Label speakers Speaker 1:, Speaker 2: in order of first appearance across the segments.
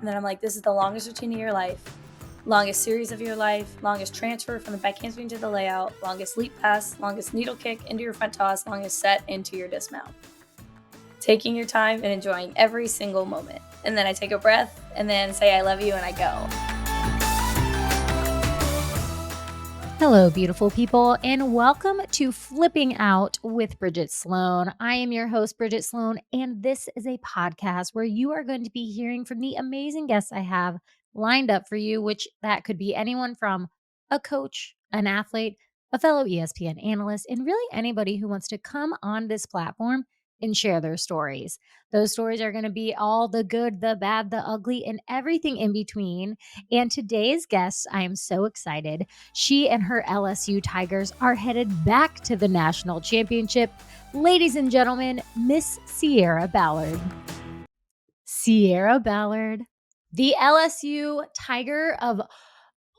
Speaker 1: And then I'm like, this is the longest routine of your life, longest series of your life, longest transfer from the back handspring to the layout, longest leap pass, longest needle kick into your front toss, longest set into your dismount. Taking your time and enjoying every single moment. And then I take a breath and then say, I love you, and I go.
Speaker 2: Hello, beautiful people, and welcome to Flipping Out with Bridget Sloan. I am your host, Bridget Sloan, and this is a podcast where you are going to be hearing from the amazing guests I have lined up for you, which that could be anyone from a coach, an athlete, a fellow ESPN analyst, and really anybody who wants to come on this platform and share their stories. Those stories are going to be all the good, the bad, the ugly, and everything in between. And today's guest, I am so excited. She and her LSU Tigers are headed back to the national championship. Ladies and gentlemen, Miss Sierra Ballard. Sierra Ballard, the LSU Tiger of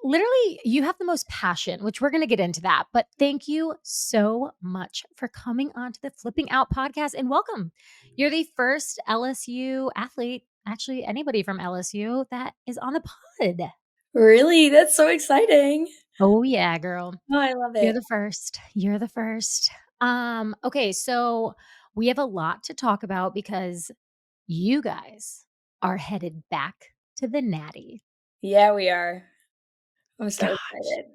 Speaker 2: literally, you have the most passion, which we're going to get into that. But thank you so much for coming on to the Flipping Out podcast and welcome. You're the first LSU athlete, actually, anybody from LSU that is on the pod.
Speaker 1: Really? That's so exciting.
Speaker 2: Oh, yeah, girl.
Speaker 1: Oh, I love
Speaker 2: You're
Speaker 1: it.
Speaker 2: the first. You're the first. Okay, so we have a lot to talk about because you guys are headed back to the Natty.
Speaker 1: Yeah, we are. I'm so
Speaker 2: Gosh.
Speaker 1: excited.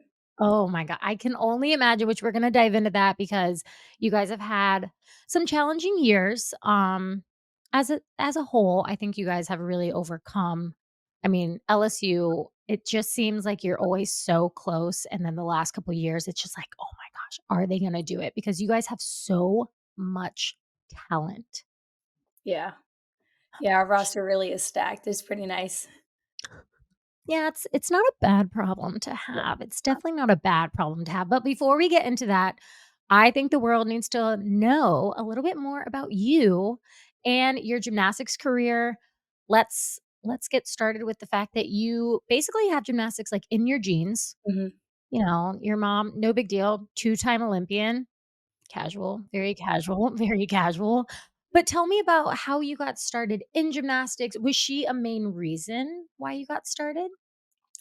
Speaker 2: Oh my god. I can only imagine, which we're gonna dive into that because you guys have had some challenging years. As a whole, I think you guys have really overcome. I mean, LSU, it just seems like you're always so close. And then the last couple of years, it's just like, oh my gosh, are they gonna do it? Because you guys have so much talent.
Speaker 1: Yeah. Yeah, our roster really is stacked. It's pretty nice.
Speaker 2: Yeah, it's not a bad problem to have. It's definitely not a bad problem to have. But before we get into that, I think the world needs to know a little bit more about you and your gymnastics career. Let's get started with the fact that you basically have gymnastics like in your genes.
Speaker 1: Mhm.
Speaker 2: You know, your mom, no big deal, two-time Olympian, casual, very casual, very casual. But tell me about how you got started in gymnastics. Was she a main reason why you got started?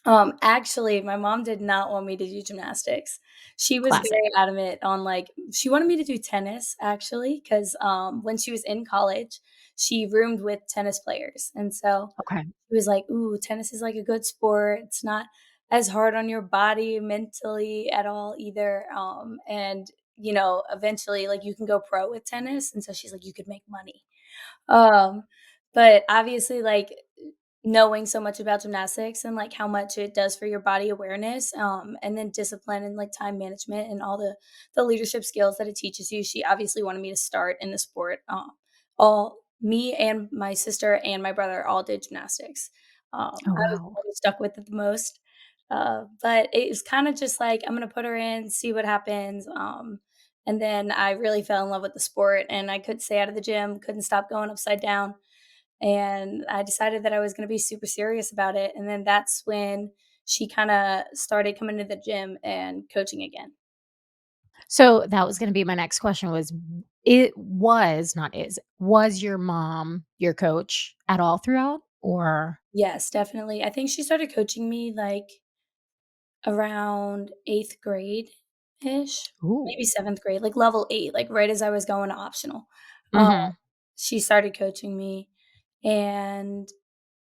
Speaker 1: Actually, my mom did not want me to do gymnastics. She was
Speaker 2: Classic.
Speaker 1: very adamant on, like she wanted me to do tennis actually, 'cause, when she was in college, she roomed with tennis players, and so
Speaker 2: Okay.
Speaker 1: she was like, "Ooh, tennis is like a good sport. It's not as hard on your body mentally at all either, and, eventually, like, you can go pro with tennis," and so she's like, "You could make money." Um, but obviously, like, knowing so much about gymnastics and, like, how much it does for your body awareness, and then discipline and, like, time management and all the leadership skills that it teaches you, she obviously wanted me to start in the sport. All me and my sister and my brother all did gymnastics.
Speaker 2: Oh,
Speaker 1: I was
Speaker 2: wow.
Speaker 1: probably stuck with it the most, but it was kinda just like, "I'm gonna put her in, see what happens," and then I really fell in love with the sport, and I couldn't stay out of the gym, couldn't stop going upside down, and I decided that I was gonna be super serious about it, and then that's when she kinda started coming to the gym and coaching again.
Speaker 2: So that was gonna be my next question was it was, not is, was your mom your coach at all throughout or
Speaker 1: Yes, definitely. I think she started coaching me, like, around 8th grade-ish, maybe
Speaker 2: Ooh.
Speaker 1: 7th grade, like, level 8, like, right as I was going to optional. Um,
Speaker 2: Mhm.
Speaker 1: she started coaching me, and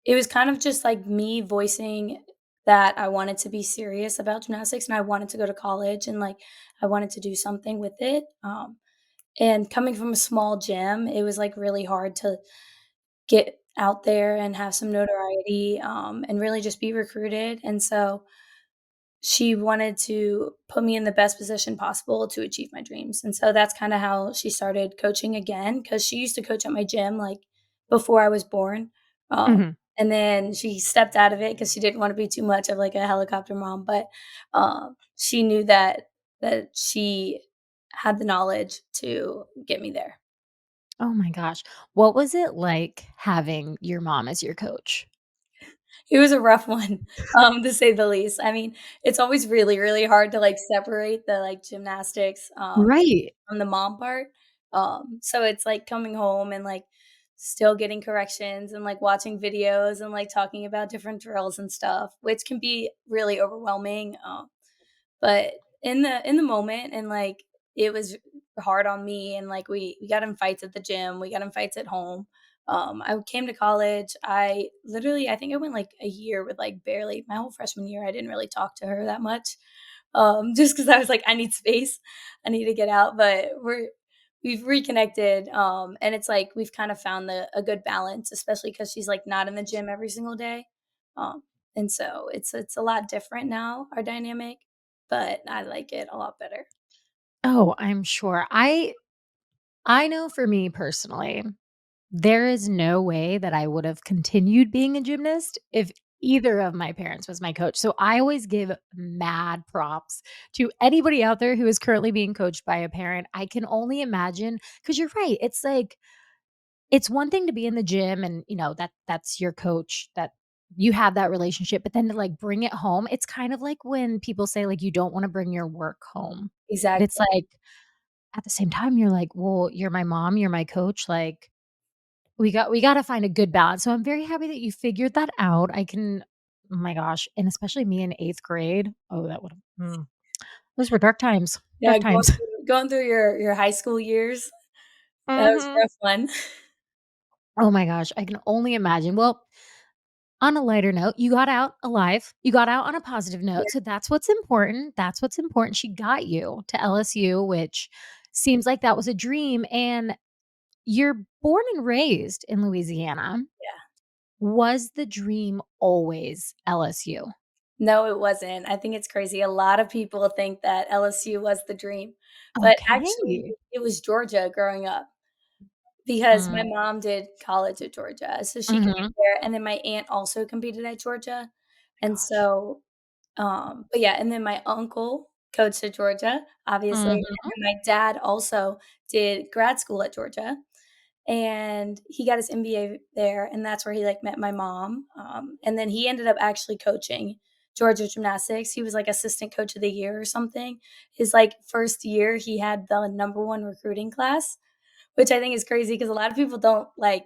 Speaker 1: it was kind of just, like, me voicing that I wanted to be serious about gymnastics, and I wanted to go to college, and, like, I wanted to do something with it, and coming from a small gym, it was, like, really hard to get out there and have some notoriety, and really just be recruited, and so she wanted to put me in the best position possible to achieve my dreams, and so that's kinda how she started coaching again, because she used to coach at my gym, like, before I was born,
Speaker 2: Mhm.
Speaker 1: and then she stepped out of it because she didn't wanna be too much of, like, a helicopter mom, but, she knew that she had the knowledge to get me there.
Speaker 2: Oh my gosh. What was it like having your mom as your coach?
Speaker 1: It was a rough one, to say the least. I mean, it's always really, really hard to, like, separate the, like, gymnastics,
Speaker 2: Right.
Speaker 1: from the mom part. So it's like coming home and, like, still getting corrections and like watching videos and like talking about different drills and stuff, which can be really overwhelming. But in the moment and like it was hard on me and like we got in fights at the gym, we got in fights at home. I came to college. I think I went like a year with like barely my whole freshman year. I didn't really talk to her that much. Just because I was like, I need space. I need to get out. But we've reconnected. And it's like we've kind of found a good balance, especially because she's like not in the gym every single day. Um, and so it's a lot different now, our dynamic, but I like it a lot better.
Speaker 2: Oh, I'm sure. I know for me personally, there is no way that I would have continued being a gymnast if either of my parents was my coach. So I always give mad props to anybody out there who is currently being coached by a parent. I can only imagine because you're right. It's like it's one thing to be in the gym and that's your coach that you have that relationship, but then to like bring it home, it's kind of like when people say like you don't want to bring your work home. But it's
Speaker 1: Exactly.
Speaker 2: like at the same time, you're like, well, you're my mom, you're my coach. Like we gotta find a good balance. So I'm very happy that you figured that out. I can oh my gosh, and especially me in 8th grade. Oh, that would have those were dark times,
Speaker 1: Yeah,
Speaker 2: dark times.
Speaker 1: going through your high school years, that was a
Speaker 2: Mhm.
Speaker 1: rough one.
Speaker 2: Oh my gosh, I can only imagine. Well, on a lighter note, you got out alive. You got out on a positive
Speaker 1: Yeah,
Speaker 2: note, so that's what's important. That's what's important. She got you to LSU, which seems like that was a dream, and you're born and raised in Louisiana.
Speaker 1: yeah.
Speaker 2: Was the dream always LSU?
Speaker 1: No, it wasn't. I think it's crazy. A lot of people think that LSU was the dream, but actually
Speaker 2: Okay.
Speaker 1: it was Georgia growing up because my
Speaker 2: Mm,
Speaker 1: mom did college at Georgia, so she camped
Speaker 2: mhm.
Speaker 1: there, and then my aunt also competed at Georgia, and
Speaker 2: Gosh.
Speaker 1: so, but yeah, and then my uncle coached at Georgia, obviously, and
Speaker 2: Mhm,
Speaker 1: then my dad also did grad school at Georgia. And he got his MBA there, and that's where he, like, met my mom, and then he ended up actually coaching Georgia Gymnastics. He was, like, assistant coach of the year or something. His, like, 1st year, he had the number 1 recruiting class, which I think is crazy because a lot of people don't, like,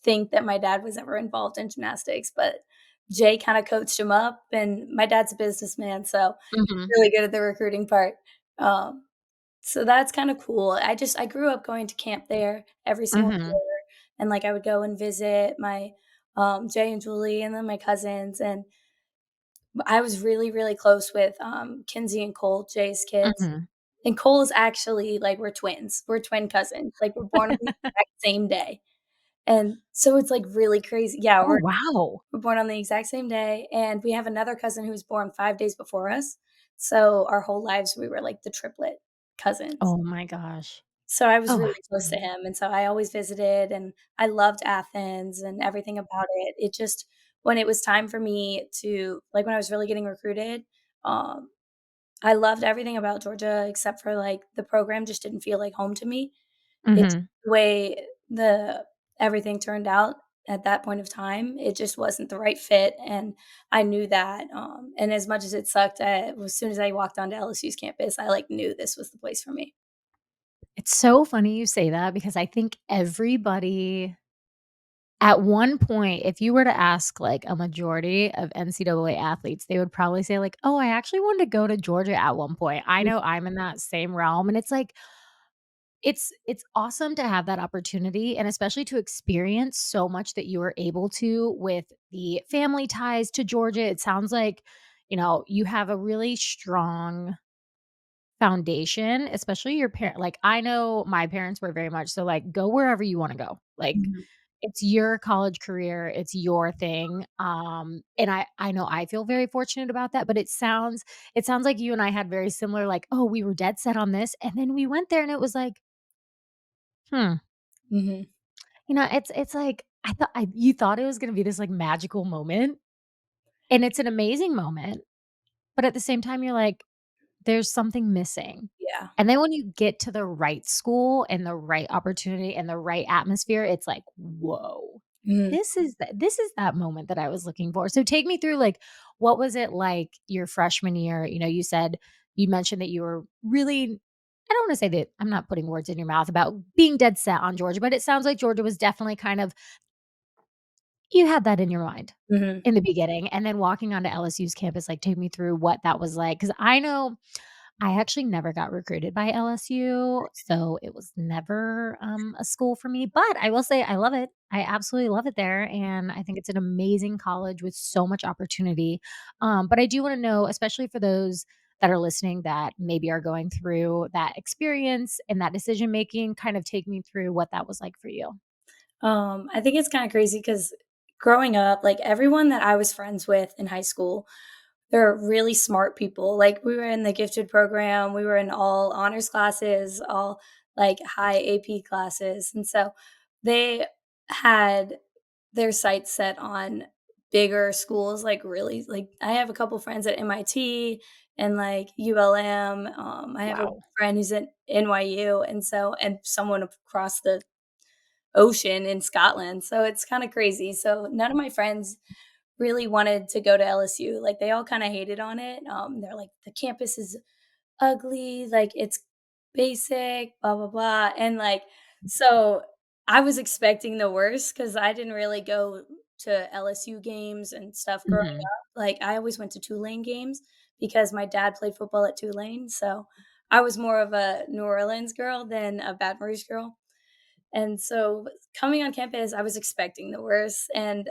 Speaker 1: think that my dad was ever involved in gymnastics, but Jay kinda coached him up, and my dad's a businessman, so
Speaker 2: mhm,
Speaker 1: really good at the recruiting part. Um, so that's kinda cool. I grew up going to camp there every single
Speaker 2: mhm,
Speaker 1: year, and, like, I would go and visit my, Jay and Julie and then my cousins, and I was really, really close with, Kinsey and Cole, Jay's kids,
Speaker 2: mhm.
Speaker 1: and Cole is actually like, we're twins. We're twin cousins, like, we're born on the exact same day, and so it's, like, really crazy. Yeah,
Speaker 2: Oh, wow.
Speaker 1: we're born on the exact same day, and we have another cousin who was born 5 days before us, so our whole lives, we were, like, the triplet cousins.
Speaker 2: Oh my gosh.
Speaker 1: So I was
Speaker 2: Oh,
Speaker 1: really close to him, and so I always visited, and I loved Athens and everything about it. It just when it was time for me to like, when I was really getting recruited, um, I loved everything about Georgia except for, like, the program just didn't feel like home to me. It's
Speaker 2: mhm.
Speaker 1: the way the everything turned out at that point of time, it just wasn't the right fit, and I knew that, and as much as it sucked, as soon as I walked onto LSU's campus, I, like, knew this was the place for me.
Speaker 2: It's so funny you say that because I think everybody at one point, if you were to ask, like, a majority of NCAA athletes, they would probably say, like, "Oh, I actually wanted to go to Georgia at one point." I know I'm in that same realm, and it's like it's awesome to have that opportunity and especially to experience so much that you were able to with the family ties to Georgia. It sounds like, you have a really strong foundation, especially your parent like, I know my parents were very much so, like, go wherever you wanna go. Like,
Speaker 1: Mhm,
Speaker 2: it's your college career, it's your thing, and I know I feel very fortunate about that, but it sounds like you and I had very similar, like, "Oh, we were dead set on this," and then we went there and it was like, "Hmm."
Speaker 1: mhm.
Speaker 2: It's like, I thought you thought it was gonna be this, like, magical moment, and it's an amazing moment, but at the same time, you're like, "There's something missing."
Speaker 1: Yeah.
Speaker 2: And then when you get to the right school and the right opportunity and the right atmosphere, it's like, "Whoa.
Speaker 1: Mhm.
Speaker 2: This is that moment that I was looking for." So take me through, like, what was it like your freshman year? You mentioned that you were really I don't wanna say that I'm not putting words in your mouth about being dead set on Georgia, but it sounds like Georgia was definitely kind of you had that in your mind
Speaker 1: Mhm.
Speaker 2: in the beginning, and then walking onto LSU's campus, like, take me through what that was like, because I know I actually never got recruited by LSU, so it was never, a school for me, but I will say I love it. I absolutely love it there, and I think it's an amazing college with so much opportunity, but I do wanna know, especially for those that are listening that maybe are going through that experience and that decision making, kind of take me through what that was like for you.
Speaker 1: I think it's kinda crazy because growing up, like, everyone that I was friends with in high school, they're really smart people. Like, we were in the gifted program, we were in all honors classes, all, like, high AP classes, and so they had their sights set on bigger schools, like, really like, I have a couple friends at MIT and, like, ULM, I have a
Speaker 2: Wow.
Speaker 1: friend who's at NYU, and someone across the ocean in Scotland, so it's kinda crazy. So none of my friends really wanted to go to LSU, like, they all kinda hated on it, they're like, "The campus is ugly, like, it's basic, blah, blah, blah," and, like, so I was expecting the worst because I didn't really go to LSU games and stuff growing
Speaker 2: Mhm.
Speaker 1: up, like, I always went to Tulane games because my dad played football at Tulane, so I was more of a New Orleans girl than a Baton Rouge girl, and so coming on campus, I was expecting the worst, and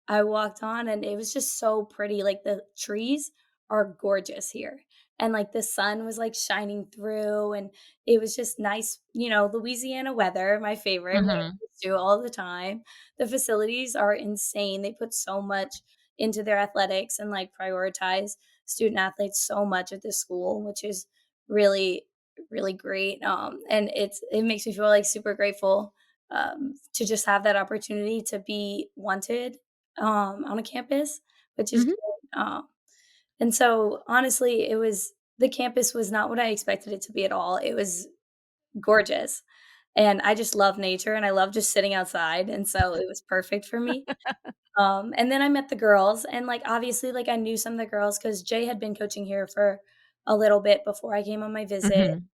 Speaker 1: I walked on and it was just so pretty, like, the trees are gorgeous here, and, like, the sun was, like, shining through, and it was just nice, Louisiana weather, my favorite, what I'm
Speaker 2: Mhm.
Speaker 1: used to all the time. The facilities are insane, they put so much into their athletics and, like, prioritize student athletes so much at this school, which is really, really great, and it makes me feel, like, super grateful, to just have that opportunity to be wanted on a campus, which is
Speaker 2: Mhm.
Speaker 1: great, and so, honestly, the campus was not what I expected it to be at all. It was gorgeous, and I just love nature, and I love just sitting outside, and so it was perfect for me. And then I met the girls, and, like, obviously, like, I knew some of the girls because Jay had been coaching here for a little bit before I came on my visit,
Speaker 2: Mhm.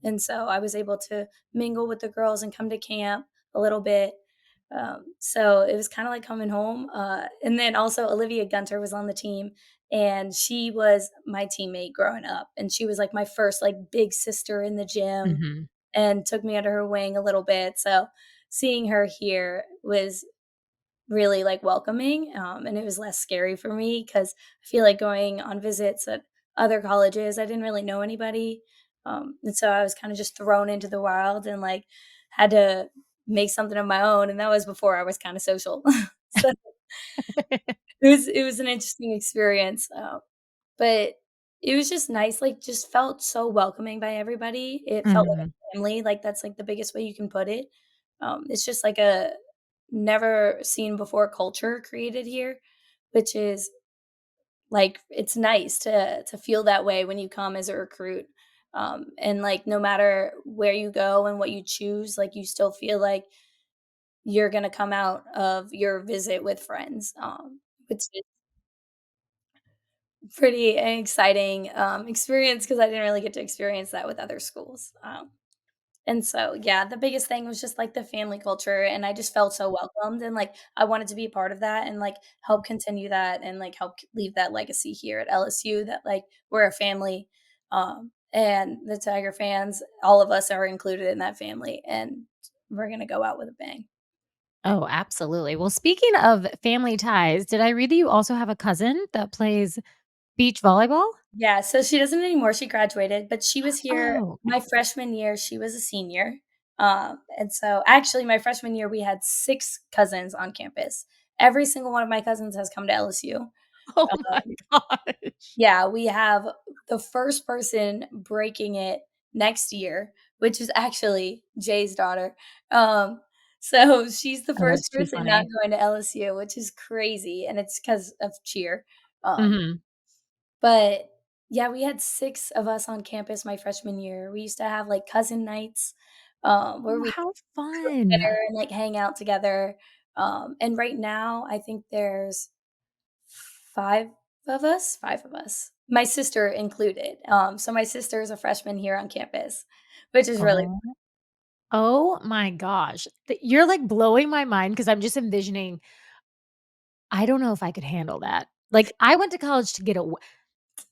Speaker 1: and so I was able to mingle with the girls and come to camp a little bit. So it was kinda like coming home, and then also Olivia Gunter was on the team, and she was my teammate growing up, and she was, like, my first, like, big sister in the gym
Speaker 2: Mhm.
Speaker 1: and took me under her wing a little bit, so seeing her here was really, like, welcoming, and it was less scary for me because I feel like going on visits at other colleges, I didn't really know anybody, and so I was kinda just thrown into the wild and, like, had to make something of my own, and that was before I was kinda social. So it was an interesting experience, but it was just nice, like, just felt so welcoming by everybody. It felt like
Speaker 2: Mhm.
Speaker 1: a family, like, that's, like, the biggest way you can put it. It's just like a never seen before culture created here, which is, like, it's nice to feel that way when you come as a recruit. And, like, no matter where you go and what you choose, like, you still feel like you're gonna come out of your visit with friends, which is pretty exciting, experience because I didn't really get to experience that with other schools, and so, yeah, the biggest thing was just, like, the family culture, and I just felt so welcomed, and, like, I wanted to be a part of that and, like, help continue that and, like, help leave that legacy here at LSU that, like, we're a family, and the Tiger fans, all of us are included in that family, and we're gonna go out with a bang.
Speaker 2: Oh, absolutely. Well, speaking of family ties, did I read that you also have a cousin that plays beach volleyball?
Speaker 1: Yeah, so she doesn't anymore, she graduated, but she was here
Speaker 2: Oh, okay.
Speaker 1: my freshman year, she was a senior, and so actually, my freshman year, we had 6 cousins on campus. Every single one of my cousins has come to LSU.
Speaker 2: Oh my gosh.
Speaker 1: Yeah, we have the first person breaking it next year, which is actually Jay's daughter. So she's the
Speaker 2: Oh,
Speaker 1: first
Speaker 2: that's too
Speaker 1: person not
Speaker 2: funny.
Speaker 1: going to LSU, which is crazy, and it's because of cheer. Um,
Speaker 2: Mhm.
Speaker 1: but yeah, we had 6 of us on campus my freshman year. We used to have, like, cousin nights, where
Speaker 2: Oh,
Speaker 1: we
Speaker 2: how
Speaker 1: cook dinner
Speaker 2: fun.
Speaker 1: and, like, hang out together. And right now, I think there's 5 5 of us, my sister included. So my sister is a freshman here on campus. which is really
Speaker 2: Oh. Oh my gosh. You're, like, blowing my mind because 'cause I'm just envisioning I don't know if I could handle that. Like, I went to college to get aw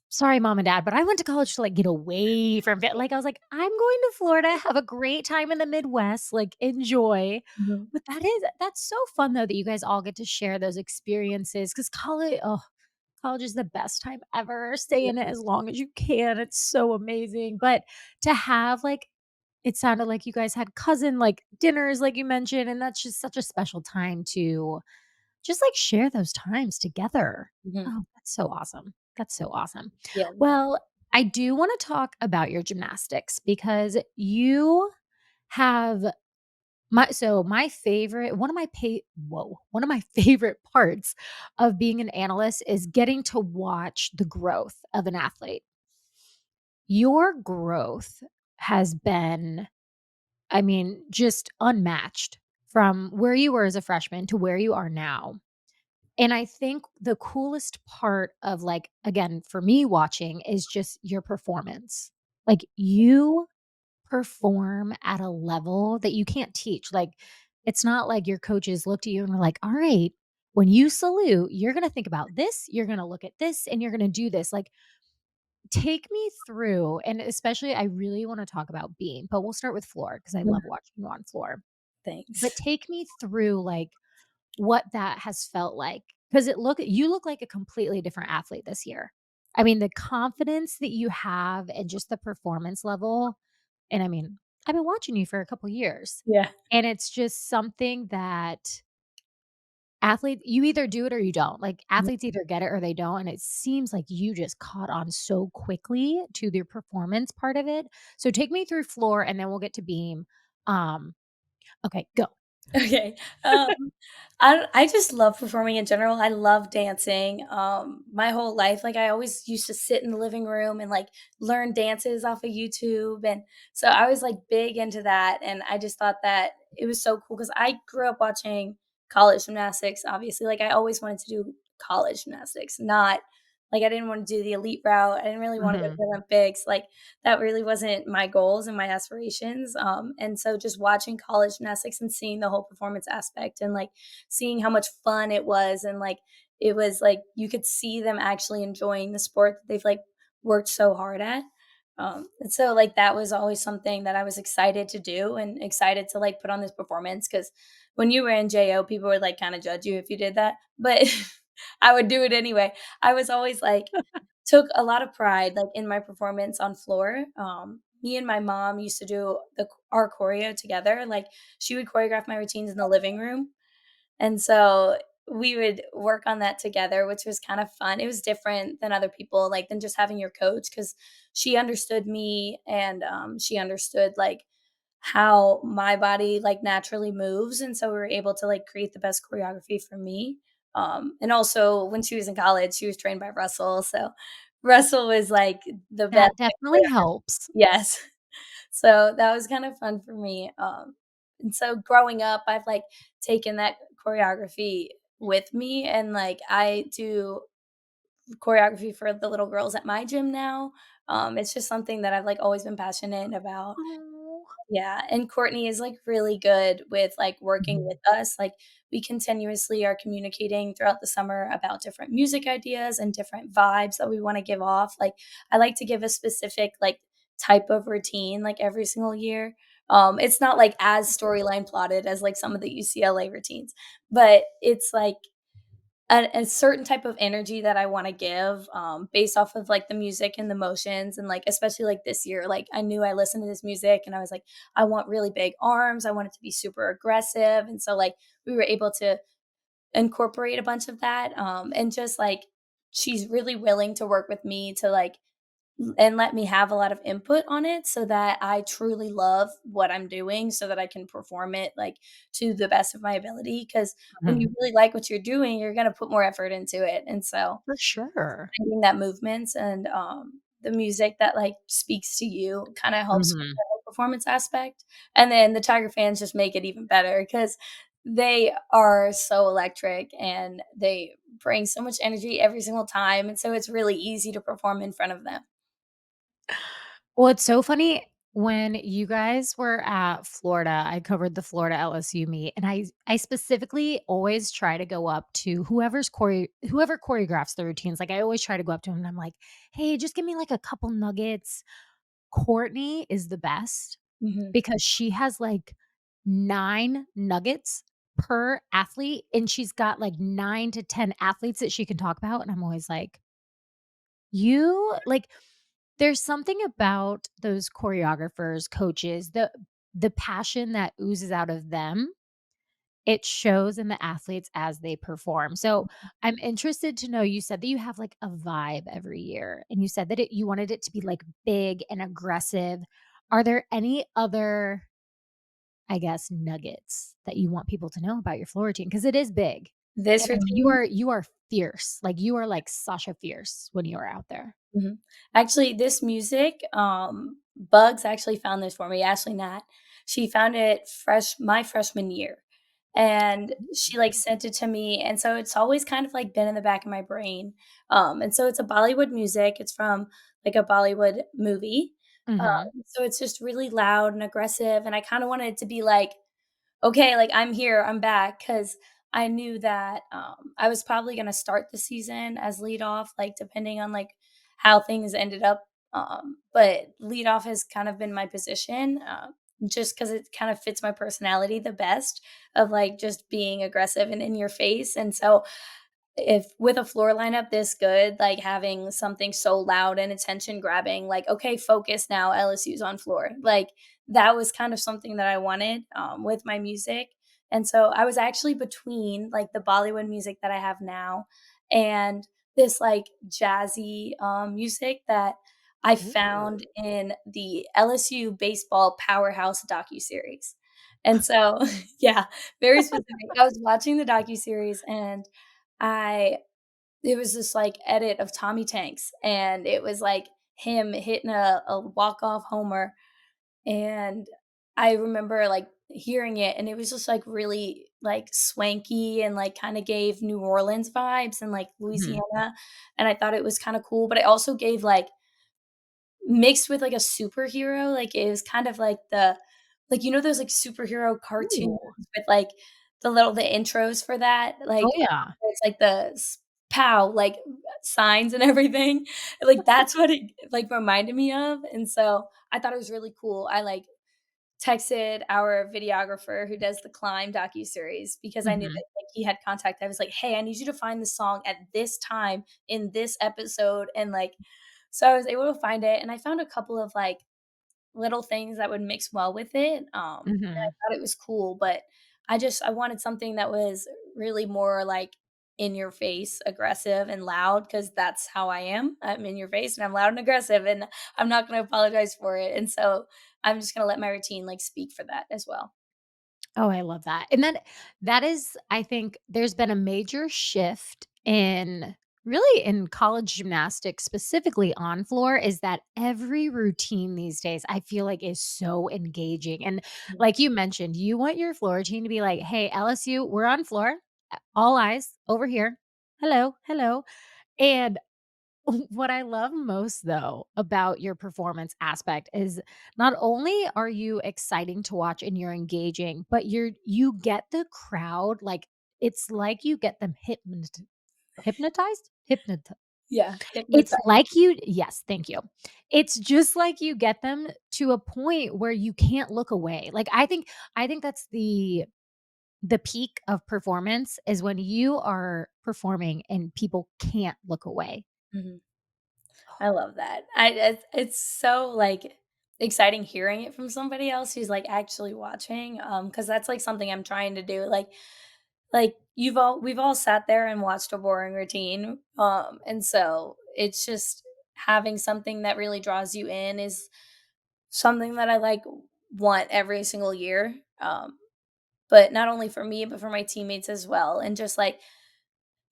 Speaker 2: sorry, mom and dad, but I went to college to, like, get away from it. Like, I was like, "I'm going to Florida, have a great time in the Midwest, like, enjoy."
Speaker 1: Mhm.
Speaker 2: But that's so fun, though, that you guys all get to share those experiences because college is the best time ever. Stay in it as long as you can. It's so amazing. But to have, like it sounded like you guys had cousin, like, dinners, like you mentioned, and that's just such a special time to just, like, share those times together.
Speaker 1: Mhm.
Speaker 2: Oh, that's so awesome. That's so awesome.
Speaker 1: Yeah.
Speaker 2: Well, I do wanna talk about your gymnastics because you have my favorite one of my favorite parts of being an analyst is getting to watch the growth of an athlete. Your growth has been, I mean, just unmatched from where you were as a freshman to where you are now. And I think the coolest part of, like, again, for me watching is just your performance. Like, you perform at a level that you can't teach. Like, it's not like your coaches looked at you and were like, "All right, when you salute, you're gonna think about this, you're gonna look at this, and you're gonna do this." Like, take me through, and especially I really wanna talk about beam, but we'll start with floor because I
Speaker 1: Mhm.
Speaker 2: love watching you on floor. But
Speaker 1: Thanks.
Speaker 2: take me through, like, what that has felt like, because you look like a completely different athlete this year. I mean, the confidence that you have and just the performance level, and I mean, I've been watching you for a couple years,
Speaker 1: Yeah.
Speaker 2: and it's just something that you either do it or you don't. Like, athletes either get it or they don't, and it seems like you just caught on so quickly to the performance part of it. So take me through floor, and then we'll get to beam. Um, okay, go.
Speaker 1: Okay. I just love performing in general. I love dancing. My whole life, like I always used to sit in the living room and like learn dances off of YouTube, and so I was like big into that. And I just thought that it was so cool because I grew up watching college gymnastics. Obviously, like I always wanted to do college gymnastics, not like I didn't want to do the elite route. I didn't really want to go to
Speaker 2: Mhm,
Speaker 1: the Olympics. Like that really wasn't my goals and my aspirations. And so just watching college gymnastics and seeing the whole performance aspect and like seeing how much fun it was and like it was like you could see them actually enjoying the sport that they've like worked so hard at. And so like that was always something that I was excited to do and excited to like put on this performance because when you were in JO, people would like kind of judge you if you did that, but I would do it anyway. I was always like took a lot of pride, like, in my performance on floor. Me and my mom used to do our choreo together, like, she would choreograph my routines in the living room, and so we would work on that together, which was kind of fun. It was different than other people, like, than just having your coach because she understood me and, she understood, like, how my body, like, naturally moves, and so we were able to, like, create the best choreography for me. And also when she was in college, she was trained by Russell, so Russell was, like, the best
Speaker 2: that
Speaker 1: at
Speaker 2: definitely
Speaker 1: choreography.
Speaker 2: helps.
Speaker 1: Yes. So that was kind of fun for me. And so growing up, I've, like, taken that choreography with me, and, like, I do choreography for the little girls at my gym now. It's just something that I've, like, always been passionate about.
Speaker 2: Oh.
Speaker 1: Yeah, and Courtney is, like, really good with, like, working with
Speaker 2: Mhm.
Speaker 1: us, like, we continuously are communicating throughout the summer about different music ideas and different vibes that we wanna give off, like, I like to give a specific, like, type of routine, like, every single year. It's not, like, as storyline plotted as, like, some of the UCLA routines, but it's, like, a certain type of energy that I wanna give, based off of, like, the music and the motions and, like, especially, like, this year, like, I knew I listened to this music and I was like, "I want really big arms, I want it to be super aggressive," and so, like, we were able to incorporate a bunch of that, and just, like, she's really willing to work with me to, like, and let me have a lot of input on it so that I truly love what I'm doing so that I can perform it, like, to the best of my ability. Because when you
Speaker 2: Mhm.
Speaker 1: really like what you're doing, you're gonna put more effort into it, and so
Speaker 2: For sure.
Speaker 1: finding that movements and, the music that, like, speaks to you kinda helps with
Speaker 2: Mhm.
Speaker 1: the whole performance aspect, and then the Tiger fans just make it even better because they are so electric, and they bring so much energy every single time, and so it's really easy to perform in front of them.
Speaker 2: Well, it's so funny. When you guys were at Florida, I covered the Florida LSU meet, and I specifically always try to go up to whoever choreographs the routines. Like, I always try to go up to him and I'm like, "Hey, just give me, like, a couple nuggets." Courtney is the best
Speaker 1: Mhm.
Speaker 2: because she has, like, 9 nuggets per athlete, and she's got, like, 9 to 10 athletes that she can talk about, and I'm always like, "You" like, there's something about those choreographers, coaches, the passion that oozes out of them, it shows in the athletes as they perform. So, I'm interested to know, you said that you have, like, a vibe every year, and you said that you wanted it to be, like, big and aggressive. Are there any other, I guess, nuggets that you want people to know about your floor routine? Because it is big,
Speaker 1: This
Speaker 2: and you
Speaker 1: routine.
Speaker 2: are you are fierce, like, you are like Sasha Fierce when you are out there.
Speaker 1: Mhm. Actually, this music, Bugs actually found this for me, Ashley Nat. She found it my freshman year, and she, like, sent it to me, and so it's always kind of, like, been in the back of my brain, and so it's a Bollywood music, it's from, like, a Bollywood movie,
Speaker 2: Mhm,
Speaker 1: so it's just really loud and aggressive, and I kinda wanted it to be like, okay, like, I'm here, I'm back, because I knew that, I was probably gonna start the season as lead off, like, depending on, like, how things ended up, but lead off has kind of been my position, just because it kind of fits my personality the best of, like, just being aggressive and in your face, and so if with a floor lineup this good, like, having something so loud and attention grabbing, like, "Okay, focus now, LSU's on floor." Like, that was kind of something that I wanted, with my music, and so I was actually between, like, the Bollywood music that I have now and this, like, jazzy, music that I found
Speaker 2: ooh.
Speaker 1: in the LSU baseball powerhouse docuseries, and so yeah, very specific. I was watching the docuseries and I it was this, like, edit of Tommy Tanks, and it was, like, him hitting a walk-off homer, and I remember, like, hearing it, and it was just, like, really, like, swanky and, like, kinda gave New Orleans vibes and, like,
Speaker 2: Mhm.
Speaker 1: Louisiana, and I thought it was kinda cool, but it also gave, like, mixed with, like, a superhero, like, it was kind of like like, you know those, like, superhero cartoons
Speaker 2: Ooh.
Speaker 1: with, like, the intros for that?
Speaker 2: Oh,
Speaker 1: Like,
Speaker 2: yeah.
Speaker 1: it's like the pow, like, signs and everything, like, that's what it, like, reminded me of, and so I thought it was really cool. I, like, texted our videographer who does the Climb docuseries because I knew
Speaker 2: Mhm.
Speaker 1: that, like, he had contact. I was like, "Hey, I need you to find the song at this time in this episode," and, like, so I was able to find it, and I found a couple of, like, little things that would mix well with it, and I
Speaker 2: Mhm.
Speaker 1: thought it was cool, but I wanted something that was really more, like, in your face, aggressive, and loud because that's how I am. I'm in your face, and I'm loud and aggressive, and I'm not gonna apologize for it, and so I'm just gonna let my routine, like, speak for that as well.
Speaker 2: Oh, I love that. And then that is, I think there's been a major shift in really in college gymnastics, specifically on floor, is that every routine these days I feel like is so engaging. And
Speaker 1: Mhm.
Speaker 2: like you mentioned, you want your floor routine to be like, hey, LSU, we're on floor, all eyes over here. Hello, hello. And what I love most, though, about your performance aspect is not only are you exciting to watch and you're engaging, but you get the crowd, like, it's like you get them hypnotized?
Speaker 1: Yeah,
Speaker 2: It's
Speaker 1: hypnotized.
Speaker 2: like you yes, thank you. It's just like you get them to a point where you can't look away. Like, I think that's the peak of performance is when you are performing and people can't look away.
Speaker 1: Mhm. I love that. It's so, like, exciting hearing it from somebody else who's, like, actually watching, because that's, like, something I'm trying to do, like, we've all sat there and watched a boring routine, and so it's just having something that really draws you in is something that I, like, want every single year, but not only for me, but for my teammates as well, and just, like,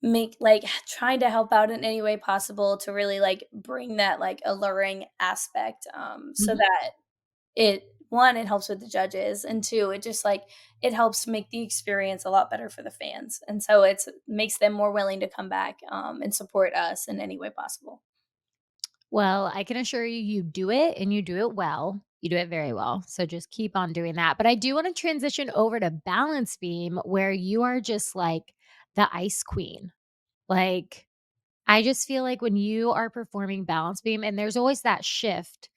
Speaker 1: make like, trying to help out in any way possible to really, like, bring that, like, alluring aspect, so
Speaker 2: Mhm.
Speaker 1: that it 1, it helps with the judges, and 2, it just, like, it helps make the experience a lot better for the fans, and so it's makes them more willing to come back, and support us in any way possible.
Speaker 2: Well, I can assure you, you do it and you do it well. You do it very well. So just keep on doing that. But I do want to transition over to balance beam where you are just like the ice queen. Like, I just feel like when you are performing balance beam and there's always that shift.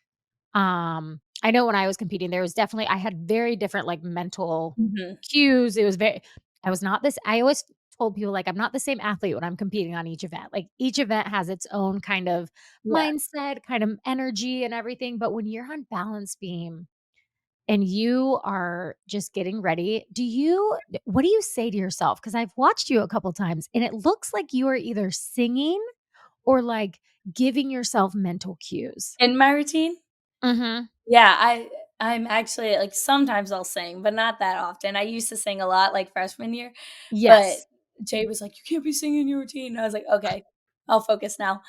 Speaker 2: I know when I was competing, there was definitely I had very different like mental
Speaker 1: Mhm.
Speaker 2: cues. It was very I was not this I always told people like I'm not the same athlete when I'm competing on each event. Like each event has its own kind of
Speaker 1: Yeah.
Speaker 2: mindset, kind of energy and everything. But when you're on balance beam, and you are just getting ready, what do you say to yourself? Because I've watched you a couple times, and it looks like you are either singing or, like, giving yourself mental cues.
Speaker 1: In my routine?
Speaker 2: Mhm.
Speaker 1: Yeah, I'm actually like, sometimes I'll sing, but not that often. I used to sing a lot, like, freshman year, but
Speaker 2: Yes.
Speaker 1: Jay was like, "You can't be singing your routine." I was like, "Okay, I'll focus now."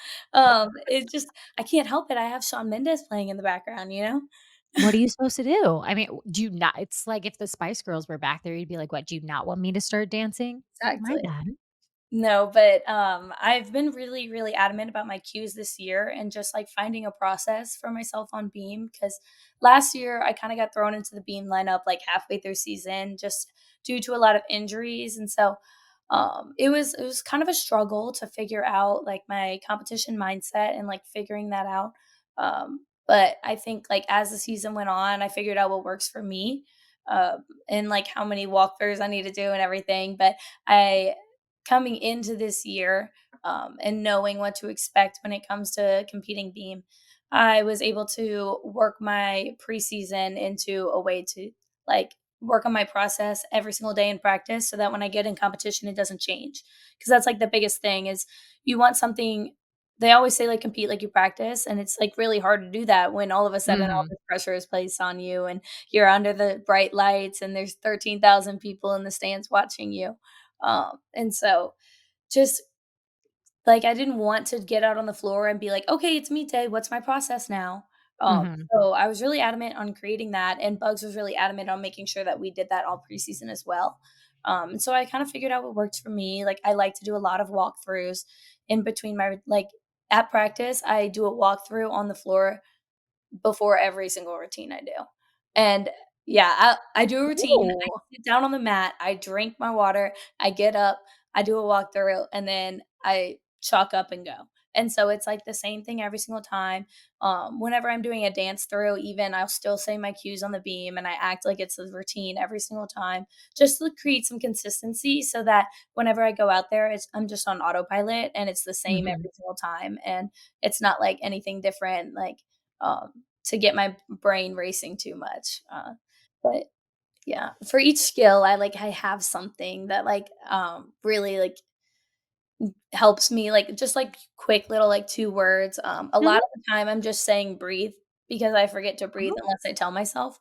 Speaker 1: It just I can't help it. I have Shawn Mendes playing in the background, you know?
Speaker 2: What are you supposed to do? I mean, do you not it's like if the Spice Girls were back there, you'd be like, "What, do you not want me to start dancing?" "My
Speaker 1: Exactly.
Speaker 2: bad."
Speaker 1: No, but, I've been really, really adamant about my cues this year and just, like, finding a process for myself on beam. Because last year, I kinda got thrown into the beam lineup, like, halfway through season just due to a lot of injuries, and so, it was kind of a struggle to figure out, like, my competition mindset and, like, figuring that out, but I think, like, as the season went on, I figured out what works for me, and, like, how many walkthroughs I need to do and everything, but I coming into this year, and knowing what to expect when it comes to competing beam, I was able to work my preseason into a way to like work on my process every single day in practice so that when I get in competition, it doesn't change. Because that's like the biggest thing is you want something. They always say like compete like you practice, and it's like really hard to do that when all of a sudden all
Speaker 2: Mhm.
Speaker 1: this pressure is placed on you and you're under the bright lights and there's 13,000 people in the stands watching you. And so just like I didn't want to get out on the floor and be like, okay, it's meet day. What's my process now?
Speaker 2: Mhm.
Speaker 1: So I was really adamant on creating that, and Bugs was really adamant on making sure that we did that all preseason as well. And so I kind of figured out what worked for me. Like I like to do a lot of walkthroughs in between my like at practice. I do a walkthrough on the floor before every single routine I do. And yeah, I do a routine, I
Speaker 2: Ooh.
Speaker 1: sit down on the mat, I drink my water, I get up, I do a walkthrough, and then I chalk up and go. And so it's like the same thing every single time. Whenever I'm doing a dance through, even I'll still say my cues on the beam and I act like it's a routine every single time, just to create some consistency so that whenever I go out there, I'm just on autopilot and it's the same
Speaker 2: Mhm.
Speaker 1: every single time. And it's not like anything different. To get my brain racing too much. But yeah, for each skill, I have something that really like helps me like just like quick little like 2 words. A lot
Speaker 2: Mhm.
Speaker 1: of the time I'm just saying breathe because I forget to breathe
Speaker 2: Oh.
Speaker 1: unless I tell myself.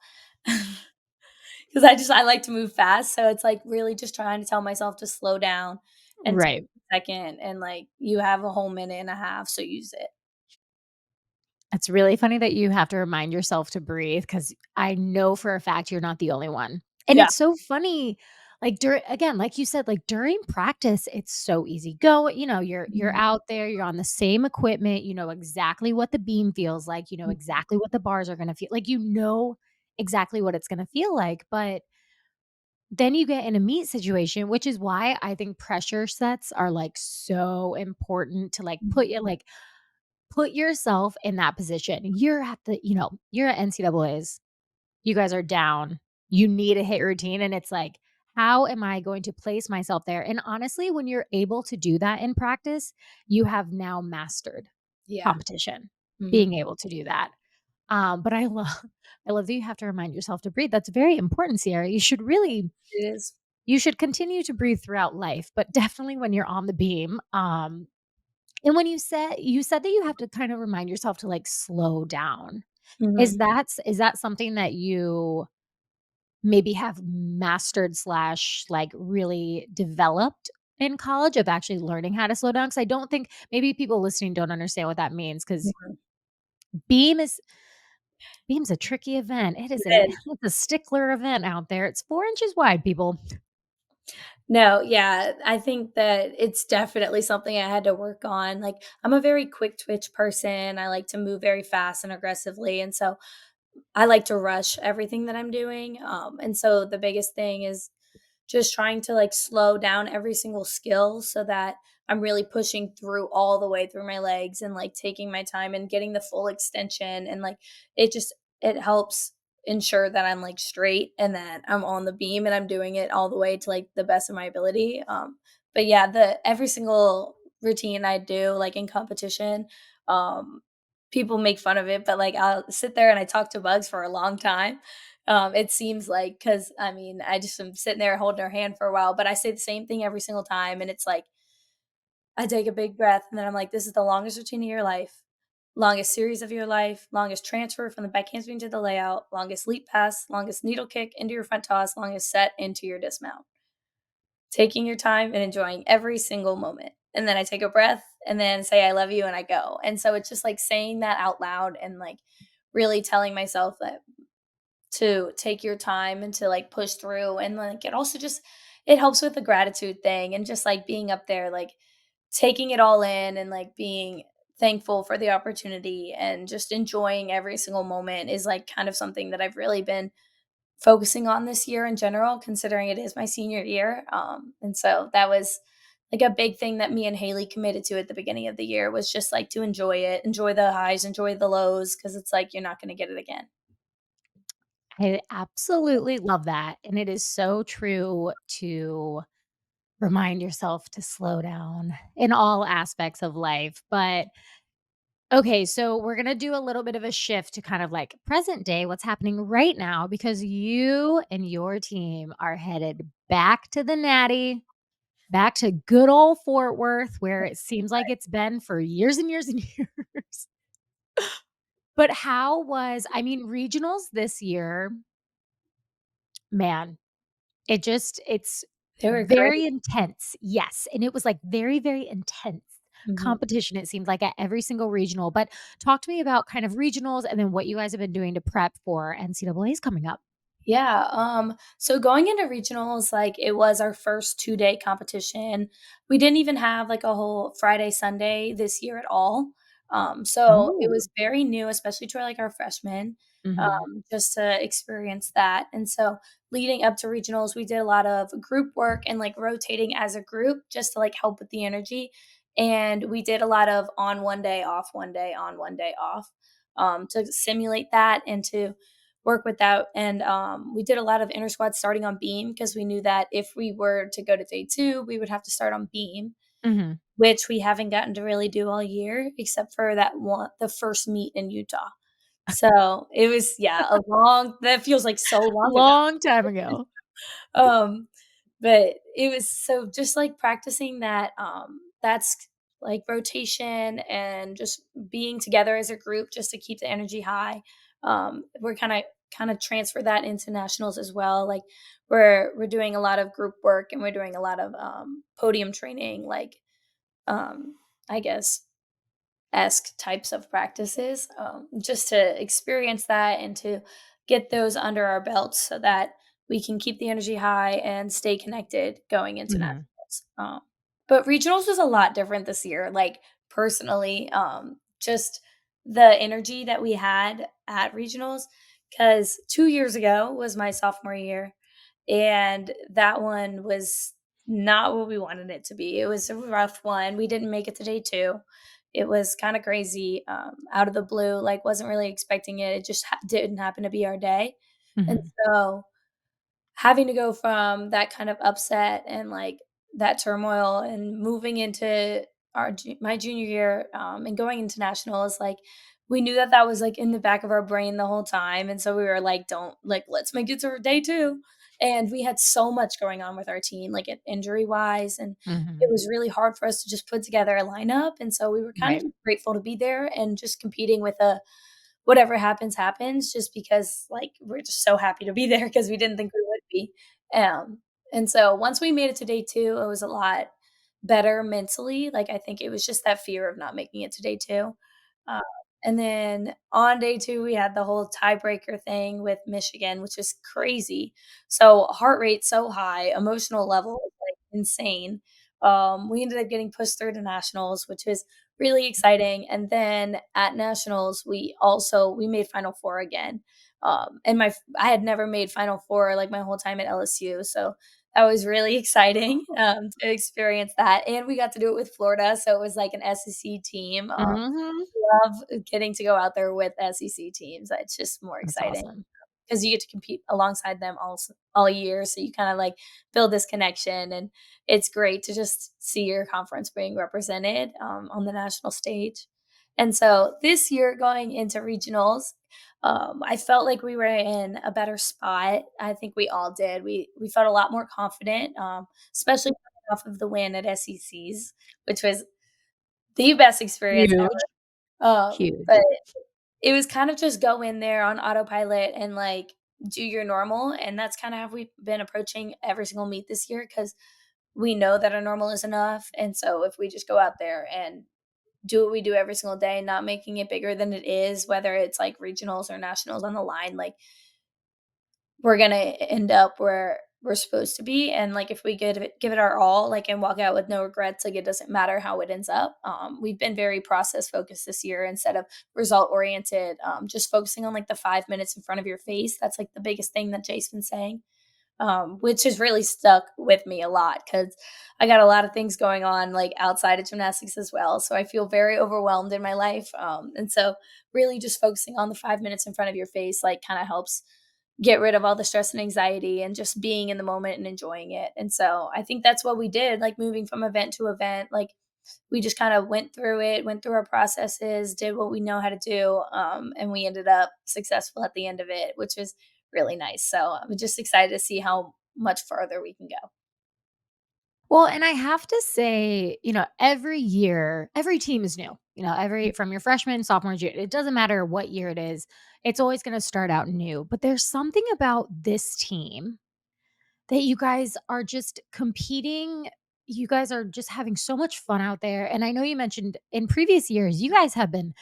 Speaker 1: Because I like to move fast, so it's like really just trying to tell myself to slow down and take
Speaker 2: Right.
Speaker 1: a second and like you have a whole minute and a half, so use it.
Speaker 2: It's really funny that you have to remind yourself to breathe because I know for a fact you're not the only one. And
Speaker 1: Yeah.
Speaker 2: it's so funny, like during again, like you said, like during practice, it's so easy. You're
Speaker 1: Mhm.
Speaker 2: out there, you're on the same equipment, you know exactly what the beam feels like, you know exactly what the bars are gonna feel like, you know exactly what it's gonna feel like. But then you get in a meet situation, which is why I think pressure sets are like so important to like put yourself in that position. You're at you're at NCAAs. You guys are down. You need a hit routine. And it's like, how am I going to place myself there? And honestly, when you're able to do that in practice, you have now mastered
Speaker 1: Yeah.
Speaker 2: competition,
Speaker 1: Mhm.
Speaker 2: being able to do that. But I love I love that you have to remind yourself to breathe. That's very important, Sierra.
Speaker 1: It is.
Speaker 2: You should continue to breathe throughout life, but definitely when you're on the beam. And when you said that you have to kind of remind yourself to, like, slow down.
Speaker 1: Mhm.
Speaker 2: Is that something that you maybe have mastered slash, like, really developed in college of actually learning how to slow down? Because I don't think maybe people listening don't understand what that means. Because
Speaker 1: Mhm.
Speaker 2: beam is beam's a tricky event. It is
Speaker 1: It is.
Speaker 2: it's a stickler event out there. It's 4 inches wide, people.
Speaker 1: No, yeah, I think that it's definitely something I had to work on. Like, I'm a very quick twitch person. I like to move very fast and aggressively. And so I like to rush everything that I'm doing, and so the biggest thing is just trying to, like, slow down every single skill so that I'm really pushing through all the way through my legs and, like, taking my time and getting the full extension, and, like, it just it helps ensure that I'm, like, straight and that I'm on the beam and I'm doing it all the way to, like, the best of my ability, but yeah, the every single routine I do, like, in competition, um, people make fun of it, but, like, I'll sit there and I talk to bugs for a long time. It seems like, because I mean, I just am sitting there holding her hand for a while, but I say the same thing every single time, and it's like, I take a big breath, and then I'm like, "This is the longest routine of your life, longest series of your life, longest transfer from the back handspring to the layout, longest leap pass, longest needle kick into your front toss, longest set into your dismount." Taking your time and enjoying every single moment. And then I take a breath and then say, "I love you," and I go. And so it's just like saying that out loud and like really telling myself that to take your time and to like push through. And like it also just it helps with the gratitude thing and just like being up there, like taking it all in and like being thankful for the opportunity and just enjoying every single moment is like kind of something that I've really been focusing on this year in general, considering it is my senior year. And so that was like a big thing that me and Haley committed to at the beginning of the year was just like to enjoy it, enjoy the highs, enjoy the lows, because it's like you're not going to get it again.
Speaker 2: I absolutely love that, and it is so true to remind yourself to slow down in all aspects of life, but okay, so we're gonna do a little bit of a shift to kind of like present day, what's happening right now, because you and your team are headed back to the Natty, back to good old Fort Worth, where it seems like it's been for years and years and years. But how was I mean, regionals this year, man, it's
Speaker 1: They were
Speaker 2: very
Speaker 1: great.
Speaker 2: intense, yes, and it was, like, very, very intense
Speaker 1: Mhm.
Speaker 2: competition, it seems like, at every single regional, but talk to me about kind of regionals and then what you guys have been doing to prep for NCAA's coming up.
Speaker 1: Yeah, so going into regionals, like, it was our first two-day competition. We didn't even have, like, a whole Friday, Sunday this year at all. So it
Speaker 2: Oh.
Speaker 1: was very new, especially to, like, our freshmen,
Speaker 2: Mhm,
Speaker 1: just to experience that, and so leading up to regionals, we did a lot of group work and, like, rotating as a group just to, like, help with the energy, and we did a lot of on one day, off one day, on one day, off, to simulate that and to work with that. And we did a lot of inner squats starting on beam because we knew that if we were to go to day two, we would have to start on beam,
Speaker 2: mhm.
Speaker 1: which we haven't gotten to really do all year, except for that one, the first meet in Utah. So it was, yeah, a long, that feels like so long ago.
Speaker 2: Long time ago.
Speaker 1: Um, but it was so just, like, practicing that, that's, like, rotation and just being together as a group just to keep the energy high. We're kinda transfer that into nationals as well, like, we're doing a lot of group work and we're doing a lot of, podium training, like, um, I guess esque types of practices, just to experience that and to get those under our belts so that we can keep the energy high and stay connected going into
Speaker 2: Mhm,
Speaker 1: nationals. But regionals was a lot different this year. Like personally, just the energy that we had at regionals, because 2 years ago was my sophomore year, and that one was not what we wanted it to be. It was a rough one. We didn't make it to day two. It was kinda crazy, out of the blue, like, wasn't really expecting it. It just didn't happen to be our day, and
Speaker 2: mhm,
Speaker 1: so having to go from that kind of upset and, like, that turmoil and moving into my junior year, and going into nationals, like, we knew that that was, like, in the back of our brain the whole time, and so we were like, "Don't like, let's make it to day 2." And we had so much going on with our team, like, injury-wise, and it
Speaker 2: mhm.
Speaker 1: was really hard for us to just put together a lineup, and so we were kind of
Speaker 2: Right.
Speaker 1: just grateful to be there and just competing with a whatever happens, happens, just because, like, we're just so happy to be there because we didn't think we would be. Um, and so once we made it to day 2, it was a lot better mentally, like, I think it was just that fear of not making it to day 2. Uh, and then on day 2, we had the whole tiebreaker thing with Michigan, which is crazy. So heart rate so high, emotional level was, like, insane. We ended up getting pushed through to nationals, which was really exciting. And then at nationals, we made Final Four again. And I had never made Final Four like my whole time at LSU, so that was really exciting to experience that. And we got to do it with Florida, so it was like an SEC team.
Speaker 2: Mhm.
Speaker 1: Love getting to go out there with SEC teams. It's just more
Speaker 2: That's
Speaker 1: exciting
Speaker 2: awesome.
Speaker 1: because you get to compete alongside them all year, so you kinda, like, build this connection, and it's great to just see your conference being represented, on the national stage. And so this year going into regionals, I felt like we were in a better spot. I think we all did. We felt a lot more confident, especially coming off of the win at SECs, which was the best experience ever.
Speaker 2: Huge,
Speaker 1: But
Speaker 2: huge.
Speaker 1: it was kind of just go in there on autopilot and, like, do your normal, and that's kinda how we've been approaching every single meet this year because we know that our normal is enough, and so if we just go out there and do what we do every single day, not making it bigger than it is, whether it's, like, regionals or nationals on the line, like, we're gonna end up where we're supposed to be, and, like, if we give it our all, like, and walk out with no regrets, like, it doesn't matter how it ends up. We've been very process focused this year instead of result oriented, just focusing on, like, the 5 minutes in front of your face. That's, like, the biggest thing that Jay's been saying, which has really stuck with me a lot because I got a lot of things going on, like, outside of gymnastics as well, so I feel very overwhelmed in my life, and so really just focusing on the 5 minutes in front of your face, like, kinda helps get rid of all the stress and anxiety and just being in the moment and enjoying it. And so I think that's what we did, like moving from event to event. Like we just kind of went through it, went through our processes, did what we know how to do, and we ended up successful at the end of it, which was really nice. So I'm just excited to see how much further we can go.
Speaker 2: Well, and I have to say, every year, every team is new. Every from your freshman, sophomore, year, it doesn't matter what year it is. It's always going to start out new. But there's something about this team that you guys are just competing. You guys are just having so much fun out there. And I know you mentioned in previous years, you've been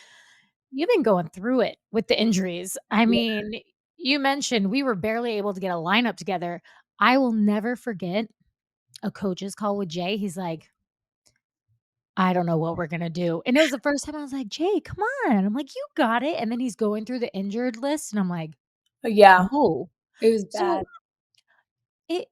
Speaker 2: going through it with the injuries. I
Speaker 1: Yeah.
Speaker 2: mean, you mentioned we were barely able to get a lineup together. I will never forget a coach's call with Jay. He's like, I don't know what we're gonna do. And it was the first time I was like, Jay, come on. I'm like, you got it. And then he's going through the injured list, and I'm like,
Speaker 1: Yeah,
Speaker 2: oh.
Speaker 1: it was
Speaker 2: So
Speaker 1: bad.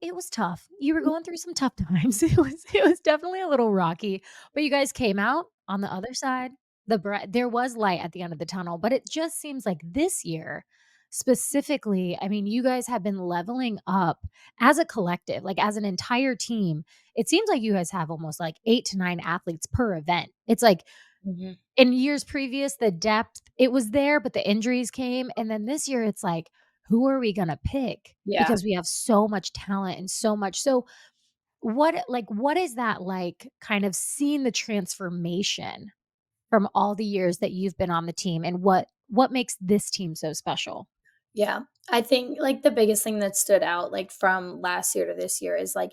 Speaker 2: it was tough. You were going through some tough times. It was definitely a little rocky, but you guys came out on the other side. There was light at the end of the tunnel, but it just seems like this year specifically, I mean, you guys have been leveling up as a collective, like as an entire team. It seems like you guys have almost like 8 to 9 athletes per event. It's like
Speaker 1: Mhm.
Speaker 2: in years previous, the depth, it was there, but the injuries came, and then this year, it's like, who are we gonna pick?
Speaker 1: Yeah.
Speaker 2: Because we have so much talent and so much so, what is that like, kind of seeing the transformation from all the years that you've been on the team, and what makes this team so special?
Speaker 1: Yeah. I think, like, the biggest thing that stood out, like, from last year to this year is, like,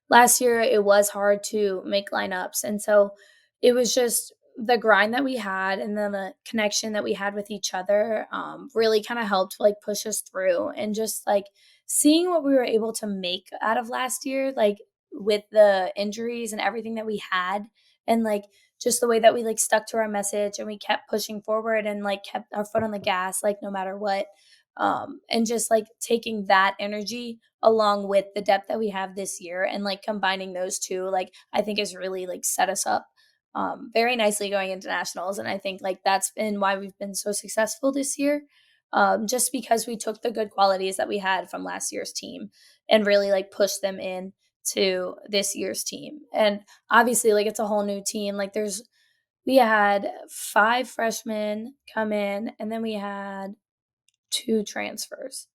Speaker 1: last year it was hard to make lineups, and so it was just the grind that we had and then the connection that we had with each other, really kinda helped, like, push us through and just, like, seeing what we were able to make out of last year, like, with the injuries and everything that we had and, like, just the way that we, like, stuck to our message and we kept pushing forward and, like, kept our foot on the gas, like, no matter what, and just like taking that energy along with the depth that we have this year and like combining those two, like I think has really like set us up very nicely going into nationals. And I think like that's been why we've been so successful this year, just because we took the good qualities that we had from last year's team and really like pushed them in to this year's team. And obviously like it's a whole new team. Like we had 5 freshmen come in and then we had 2 transfers,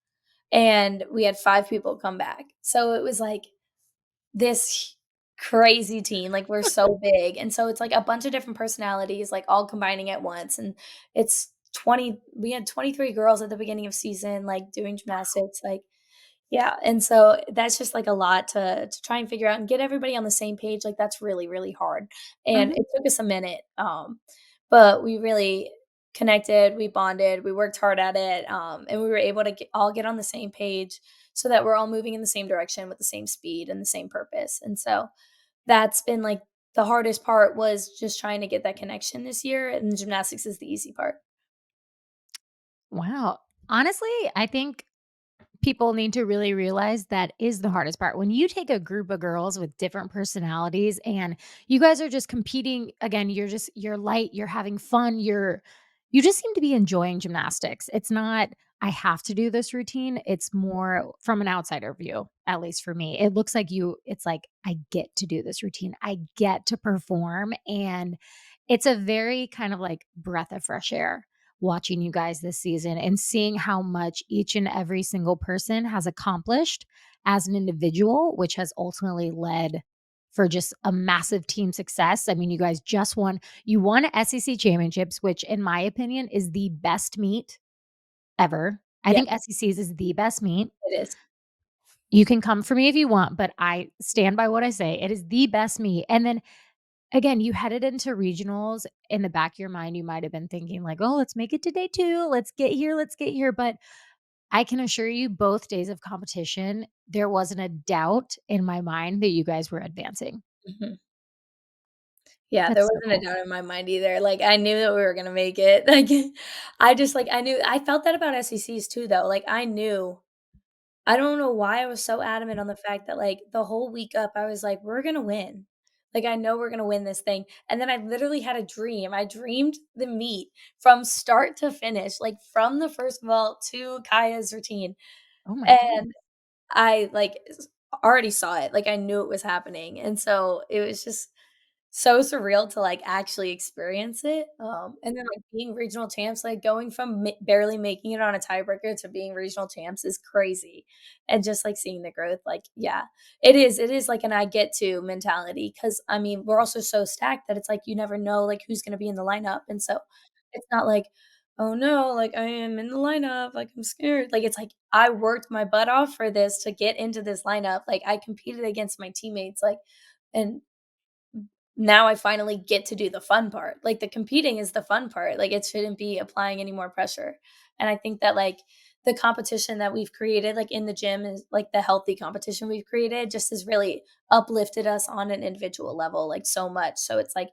Speaker 1: and we had 5 people come back. So it was like this crazy team, like, we're so big, and so it's like a bunch of different personalities, like, all combining at once, and it's 20 we had 23 girls at the beginning of season, like, doing gymnastics, like yeah, and so that's just, like, a lot to try and figure out and get everybody on the same page, like, that's really, really hard, and
Speaker 2: Mhm.
Speaker 1: it took us a minute, but we really connected, we bonded, we worked hard at it, and we were able to all get on the same page so that we're all moving in the same direction with the same speed and the same purpose, and so that's been, like, the hardest part was just trying to get that connection this year, and gymnastics is the easy part.
Speaker 2: Wow. Honestly, I think people need to really realize that is the hardest part. When you take a group of girls with different personalities and you guys are just competing, again, you're light, you're having fun, you just seem to be enjoying gymnastics. It's not I have to do this routine. It's more from an outsider view, at least for me. It looks like it's like I get to do this routine. I get to perform and it's a very kind of like breath of fresh air watching you guys this season and seeing how much each and every single person has accomplished as an individual, which has ultimately led for just a massive team success. I mean, you guys just you won SEC championships, which in my opinion is the best meet ever. I
Speaker 1: Yeah,
Speaker 2: think SECs is the best meet.
Speaker 1: it is.
Speaker 2: You can come for me if you want, but I stand by what I say. It is the best meet. And then again, you headed into regionals. In the back of your mind, you might have been thinking like, "Oh, let's make it to day 2. Let's get here, let's get here." But I can assure you both days of competition, there wasn't a doubt in my mind that you guys were advancing.
Speaker 1: Mhm. Yeah, there
Speaker 2: That's so
Speaker 1: wasn't a
Speaker 2: cool.
Speaker 1: doubt in my mind either, like, I knew that we were gonna make it, like, I just, like, I knew I felt that about SECs too, though, like, I knew I don't know why I was so adamant on the fact that, like, the whole week up, I was like, "We're gonna win." Like, I know we're gonna win this thing, and then I literally had a dream. I dreamed the meet from start to finish, like, from the first vault to Kaya's routine,
Speaker 2: Oh my god.
Speaker 1: and I, like, already saw it, like, I knew it was happening, and so it was just so surreal to, like, actually experience it, and then, like, being regional champs, like, going from barely making it on a tiebreaker to being regional champs is crazy, and just, like, seeing the growth, like, yeah, it is like an "I get to" mentality because I mean, we're also so stacked that it's like you never know, like, who's gonna be in the lineup, and so it's not like, "Oh, no, like, I am in the lineup, like, I'm scared." Like, it's like, I worked my butt off for this to get into this lineup, like, I competed against my teammates, like, and now I finally get to do the fun part. Like, the competing is the fun part, like, it shouldn't be applying any more pressure, and I think that, like, the competition that we've created, like, in the gym is like, the healthy competition we've created just has really uplifted us on an individual level, like, so much, so it's like,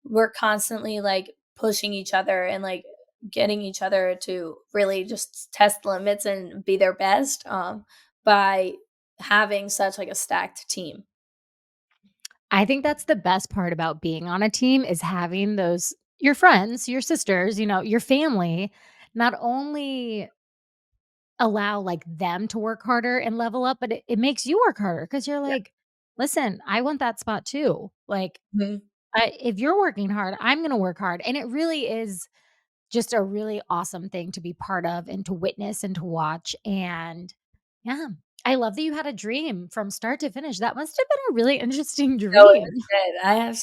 Speaker 1: we're constantly, like, pushing each other and, like, getting each other to really just test limits and be their best, by having such, like, a stacked team.
Speaker 2: I think that's the best part about being on a team is having those your friends, your sisters, your family, not only allow, like, them to work harder and level up, but it makes you work harder because 'cause you're
Speaker 1: Yeah.
Speaker 2: like, "Listen, I want that spot too." Like,
Speaker 1: Mhm.
Speaker 2: if you're working hard, I'm gonna work hard, and it really is just a really awesome thing to be part of and to witness and to watch, and yeah, I love that you had a dream from start to finish. That must have been a really interesting
Speaker 1: No, it
Speaker 2: dream.
Speaker 1: was good. I have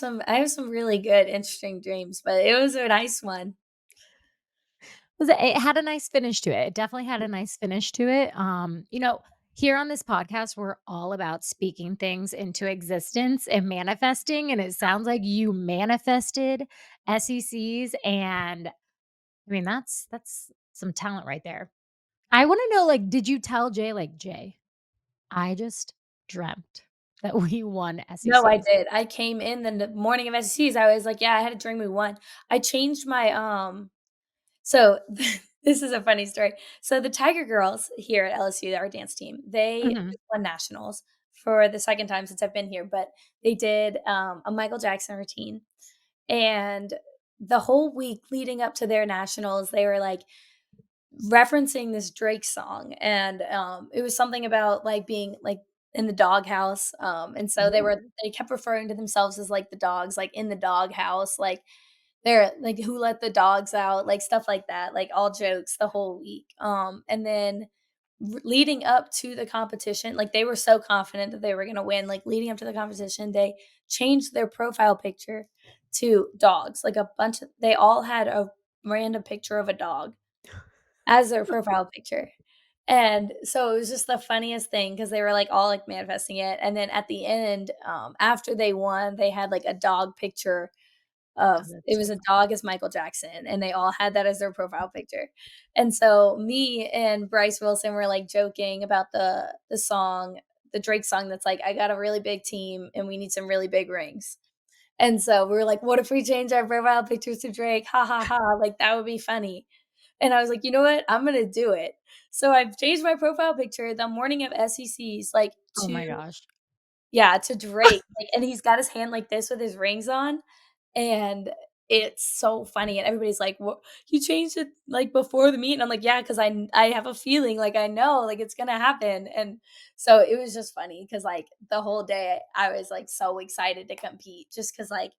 Speaker 1: some really good, interesting dreams, but it was a nice one.
Speaker 2: It had a nice finish to it. It definitely had a nice finish to it. Here on this podcast, we're all about speaking things into existence and manifesting. And it sounds like you manifested SECs. And I mean, that's some talent right there. I want to know, like, did you tell Jay, like, Jay, I just dreamt that we won
Speaker 1: No, I
Speaker 2: SECs?
Speaker 1: did. I came in the morning of SECs, I was like, "Yeah, I had a dream we won." I changed my, so this is a funny story. So the Tiger Girls here at LSU, our dance team, they
Speaker 2: Hmm.
Speaker 1: just won nationals for the 2nd time since I've been here, but they did, a Michael Jackson routine, and the whole week leading up to their nationals, they were, like, referencing this Drake song, and, it was something about, like, being, like, in the doghouse, and so
Speaker 2: Ooh.
Speaker 1: they kept referring to themselves as, like, the dogs, like, in the doghouse, like, they're like, "Who let the dogs out?" Like, stuff like that, like, all jokes the whole week, and then leading up to the competition, like, they were so confident that they were gonna win, like, leading up to the competition, they changed their profile picture to dogs, like, a bunch of they all had a random picture of a dog as their profile picture. And so it was just the funniest thing because they were, like, all, like, manifesting it, and then at the end, after they won, they had, like, a dog picture
Speaker 2: Oh,
Speaker 1: of it
Speaker 2: that's
Speaker 1: was
Speaker 2: so
Speaker 1: a
Speaker 2: fun.
Speaker 1: dog as Michael Jackson, and they all had that as their profile picture. And so me and Bryce Wilson were, like, joking about the song, the Drake song that's like, "I got a really big team, and we need some really big rings." And so we were like, "What if we change our profile pictures to Drake? Ha, ha, ha, like, that would be funny." And I was like, "You know what? I'm gonna do it." So I've changed my profile picture the morning of SECs, like,
Speaker 2: Oh
Speaker 1: to
Speaker 2: my gosh.
Speaker 1: yeah, to Drake, like, and he's got his hand like this with his rings on, and it's so funny, and everybody's like, "What? You changed it, like, before the meet?" And I'm like, "Yeah, 'cause I have a feeling, like, I know, like, it's gonna happen." And so it was just funny because, like, the whole day I was, like, so excited to compete just because, like,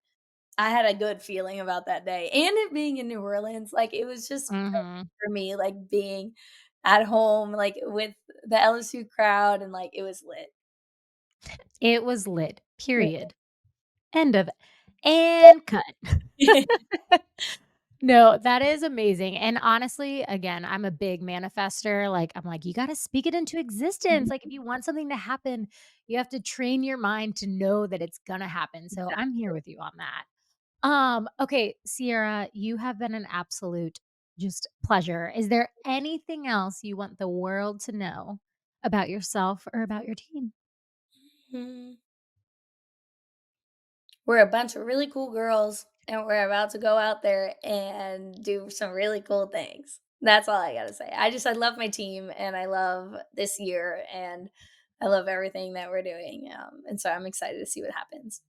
Speaker 1: I had a good feeling about that day, and it being in New Orleans, like, it was just
Speaker 2: Mhm.
Speaker 1: for me, like, being at home, like, with the LSU crowd, and, like, it was lit.
Speaker 2: It was lit,
Speaker 1: Yeah.
Speaker 2: period. End of and cut. No, that is amazing, and honestly, again, I'm a big manifester, like, I'm like, "You gotta speak it into existence," like, if you want something to happen, you have to train your mind to know that it's gonna happen, so I'm here with you on that. Okay, Sierra, you have been an absolute just pleasure. Is there anything else you want the world to know about yourself or about your team?
Speaker 1: Mhm. We're a bunch of really cool girls, and we're about to go out there and do some really cool things. That's all I gotta say. I love my team, and I love this year, and I love everything that we're doing, and so I'm excited to see what happens.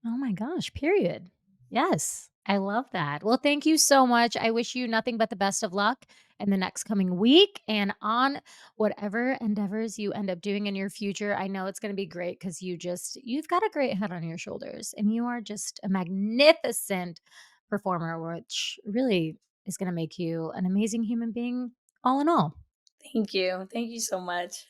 Speaker 2: Oh my gosh, period. Yes, I love that. Well, thank you so much. I wish you nothing but the best of luck in the next coming week and on whatever endeavors you end up doing in your future. I know it's going to be great because you've got a great head on your shoulders and you are just a magnificent performer, which really is going to make you an amazing human being, all in all.
Speaker 1: Thank you. Thank you so much.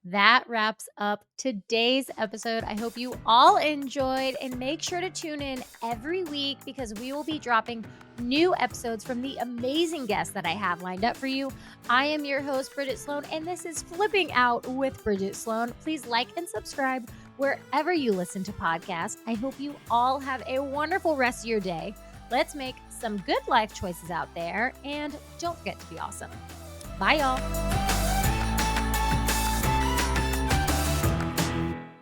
Speaker 2: That wraps up today's episode. I hope you all enjoyed and make sure to tune in every week because we will be dropping new episodes from the amazing guests that I have lined up for you. I am your host, Bridget Sloan, and this is Flipping Out with Bridget Sloan. Please like and subscribe wherever you listen to podcasts. I hope you all have a wonderful rest of your day. Let's make some good life choices out there and don't forget to be awesome. Bye, y'all.